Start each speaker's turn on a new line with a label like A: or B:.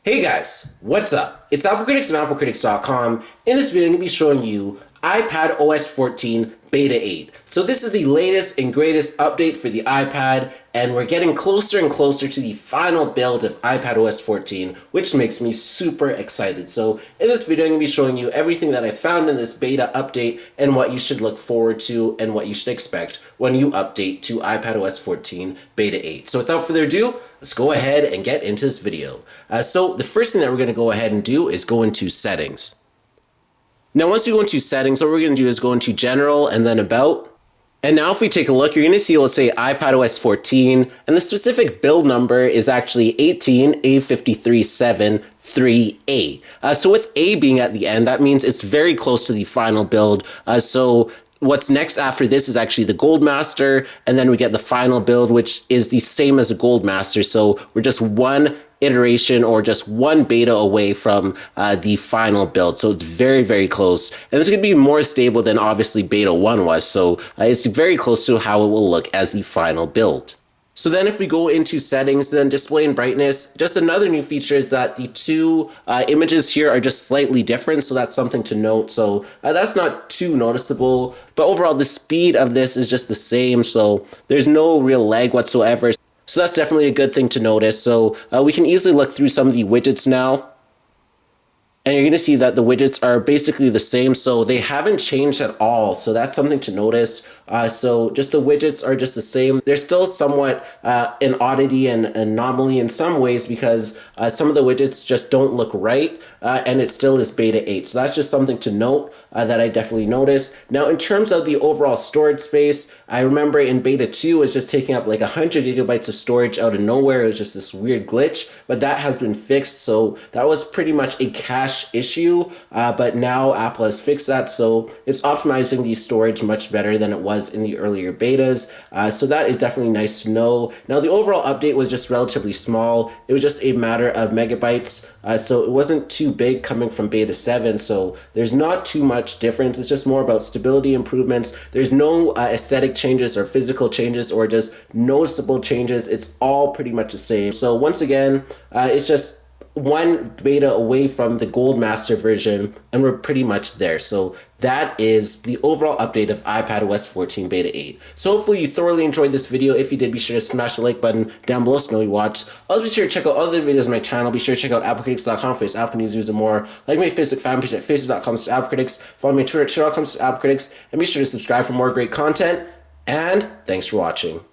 A: Hey guys, what's up? It's AppleCritics from AppleCritics.com. In this video, I'm going to be showing you iPadOS 14 Beta 8. So this is the latest and greatest update for the iPad, and we're getting closer and closer to the final build of iPadOS 14, which makes me super excited. So in this video, I'm going to be showing you everything that I found in this beta update and what you should look forward to and what you should expect when you update to iPadOS 14 Beta 8. So without further ado, let's go ahead and get into this video. So the first thing that we're going to go ahead and do is go into settings. Now, once you go into settings, what we're going to do is go into general and then about. And now if we take a look, you're going to see, let's say iPadOS 14, and the specific build number is actually 18A537-3A. So with A being at the end, that means it's very close to the final build. So what's next after this is actually the Gold Master, and then we get the final build, which is the same as a Gold Master. So we're just one iteration or just one beta away from the final build. So it's very, very close. And it's going to be more stable than obviously beta 1 was. So it's very close to how it will look as the final build. So then if we go into settings, then display and brightness, just another new feature is that the two images here are just slightly different. So that's something to note. So that's not too noticeable, but overall the speed of this is just the same. So there's no real lag whatsoever. So that's definitely a good thing to notice. So we can easily look through some of the widgets now. And you're going to see that the widgets are basically the same, so they haven't changed at all. So that's something to notice. So just the widgets are just the same. They're still somewhat an oddity and anomaly in some ways because some of the widgets just don't look right, and it still is beta 8. So that's just something to note that I definitely noticed. Now, in terms of the overall storage space, I remember in beta 2, it's just taking up like 100 gigabytes of storage out of nowhere. It was just this weird glitch, but that has been fixed. So that was pretty much a cache issue, but now Apple has fixed that, so it's optimizing the storage much better than it was in the earlier betas. So that is definitely nice to know. Now the overall update was just relatively small. It was just a matter of megabytes, so it wasn't too big coming from beta 7, so there's not too much difference. It's just more about stability improvements. There's no aesthetic changes or physical changes or just noticeable changes. It's all pretty much the same. So once again, it's just one beta away from the Gold Master version, and we're pretty much there. So that is the overall update of iPadOS 14 Beta 8. So hopefully you thoroughly enjoyed this video. If you did, be sure to smash the like button down below so you know you watched. Also be sure to check out other videos on my channel. Be sure to check out AppleCritics.com for its Apple news, and more. Like my Facebook fan page at facebook.com/AppleCritics. Follow me on Twitter at twitter.com/AppleCritics. And be sure to subscribe for more great content. And thanks for watching.